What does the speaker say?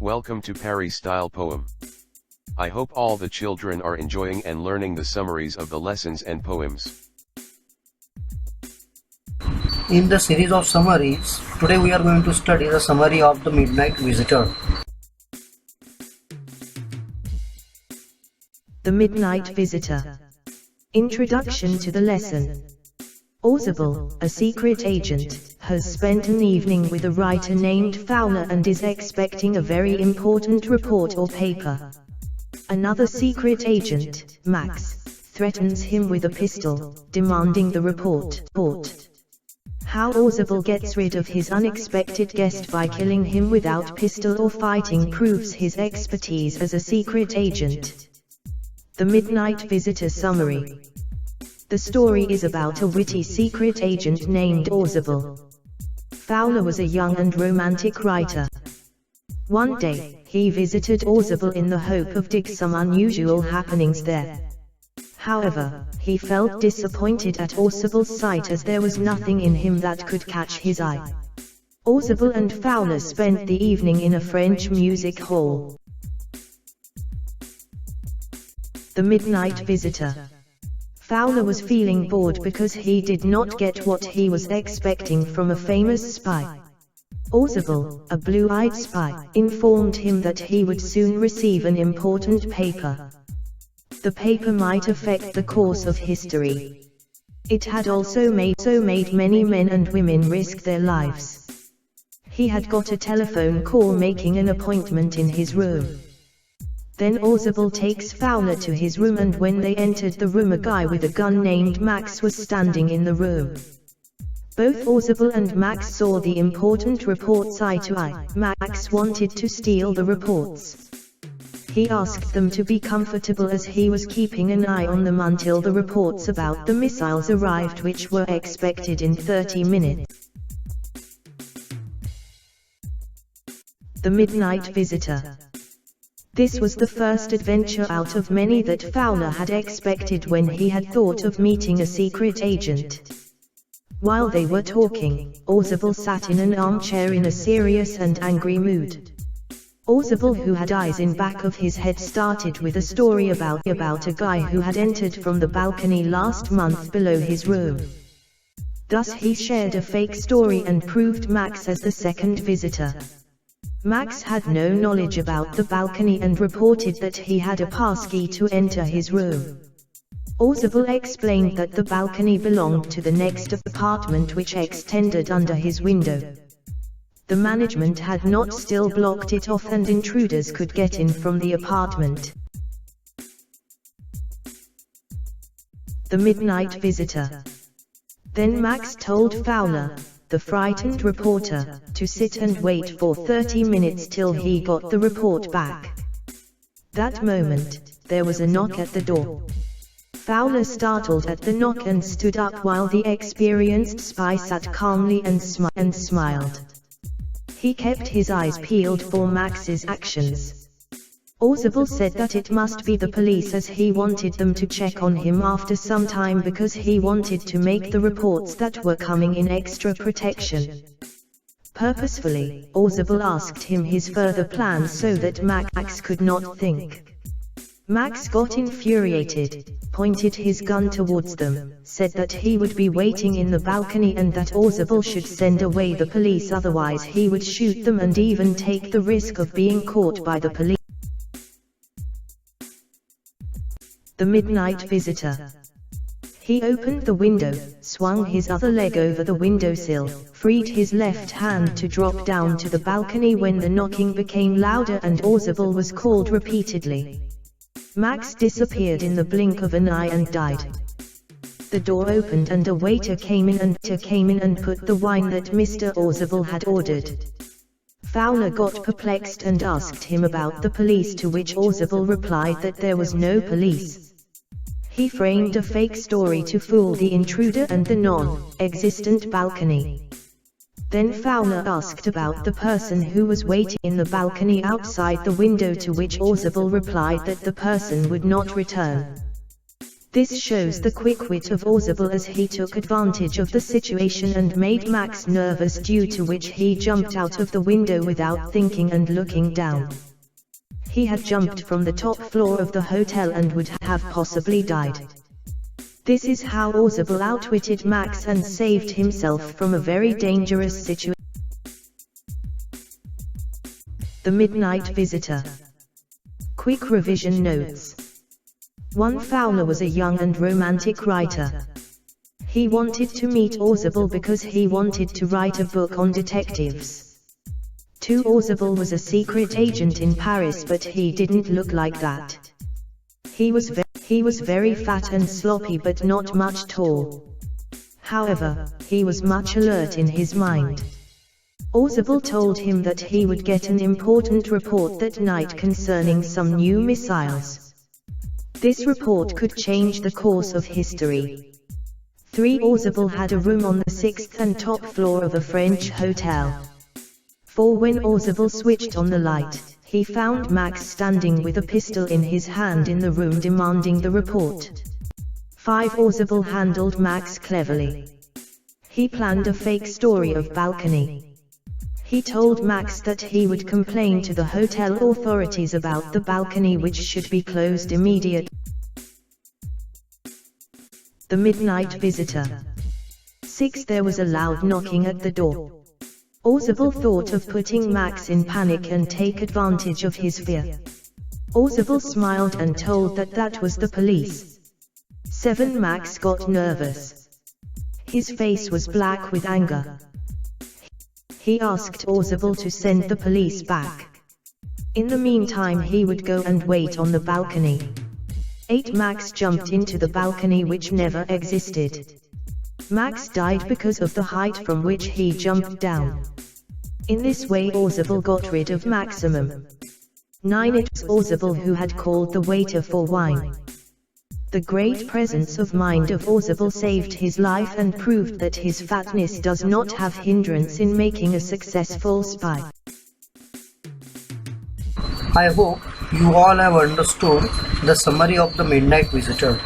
Welcome to Paris Style Poem. I hope all the children are enjoying and learning the summaries of the lessons and poems. In the series of summaries, today we are going to study the summary of The Midnight Visitor. The Midnight Visitor. Introduction to the lesson. Audible, a secret agent, has spent an evening with a writer named Fowler and is expecting a very important report or paper. Another secret agent, Max, threatens him with a pistol, demanding the report. How Audible gets rid of his unexpected guest by killing him without pistol or fighting proves his expertise as a secret agent. The Midnight Visitor Summary. The story is about a witty secret agent named Audible. Fowler was a young and romantic writer. One day, he visited Audible in the hope of dig some unusual happenings there. However, he felt disappointed at Audible's sight as there was nothing in him that could catch his eye. Audible and Fowler spent the evening in a French music hall. The Midnight Visitor. Fowler was feeling bored because he did not get what he was expecting from a famous spy. Audible, a blue-eyed spy, informed him that he would soon receive an important paper. The paper might affect the course of history. It had also made many men and women risk their lives. He had got a telephone call making an appointment in his room. Then Audible takes Fowler to his room, and when they entered the room, a guy with a gun named Max was standing in the room. Both Audible and Max saw the important reports eye to eye. Max wanted to steal the reports. He asked them to be comfortable as he was keeping an eye on them until the reports about the missiles arrived, which were expected in 30 minutes. The Midnight Visitor. This was the first adventure out of many that Fowler had expected when he had thought of meeting a secret agent. While they were talking, Audible sat in an armchair in a serious and angry mood. Audible, who had eyes in back of his head, started with a story about a guy who had entered from the balcony last month below his room. Thus he shared a fake story and proved Max as the second visitor. Max had no knowledge about the balcony and reported that he had a passkey to enter his room. Audible explained that the balcony belonged to the next apartment, which extended under his window. The management had not still blocked it off and intruders could get in from the apartment. The Midnight Visitor. Then Max told Fowler, the frightened reporter, to sit and wait for 30 minutes till he got the report back. That moment, there was a knock at the door. Fowler startled at the knock and stood up while the experienced spy sat calmly and smiled. He kept his eyes peeled for Max's actions. Audible said that it must be the police, as he wanted them to check on him after some time because he wanted to make the reports that were coming in extra protection. Purposefully, Audible asked him his further plans so that Max could not think. Max got infuriated, pointed his gun towards them, said that he would be waiting in the balcony and that Audible should send away the police, otherwise he would shoot them and even take the risk of being caught by the police. The Midnight Visitor. He opened the window, swung his other leg over the windowsill, freed his left hand to drop down to the balcony when the knocking became louder and Audible was called repeatedly. Max disappeared in the blink of an eye and died. The door opened and a waiter came in and put the wine that Mr. Audible had ordered. Fowler got perplexed and asked him about the police, to which Audible replied that there was no police. He framed a fake story to fool the intruder and the non-existent balcony. Then Fowler asked about the person who was waiting in the balcony outside the window, to which Audible replied that the person would not return. This shows the quick wit of Audible as he took advantage of the situation and made Max nervous, due to which he jumped out of the window without thinking and looking down. He had jumped from the top floor of the hotel and would have possibly died. This is how Audible outwitted Max and saved himself from a very dangerous situation. The Midnight Visitor. Quick revision notes. 1. Fowler was a young and romantic writer. He wanted to meet Audible because he wanted to write a book on detectives. 2. Audible was a secret agent in Paris, but he didn't look like that. He was very fat and sloppy but not much tall. However, he was much alert in his mind. Audible told him that he would get an important report that night concerning some new missiles. This report could change the course of history. 3. Audible had a room on the 6th and top floor of a French hotel. 4. When Audible switched on the light, he found Max standing with a pistol in his hand in the room demanding the report. 5. Audible handled Max cleverly. He planned a fake story of balcony. He told Max that he would complain to the hotel authorities about the balcony, which should be closed immediately. The Midnight Visitor. 6. There was a loud knocking at the door. Audible thought of putting Max in panic and take advantage of his fear. Audible smiled and told that was the police. 7. Max got nervous. His face was black with anger. He asked Audible to send the police back. In the meantime he would go and wait on the balcony. 8. Max jumped into the balcony, which never existed. Max died because of the height from which he jumped down. In this way Audible got rid of Maximum. 9. It was Audible who had called the waiter for wine. The great presence of mind of Audible saved his life and proved that his fatness does not have hindrance in making a successful spy. I hope you all have understood the summary of the Midnight Visitor.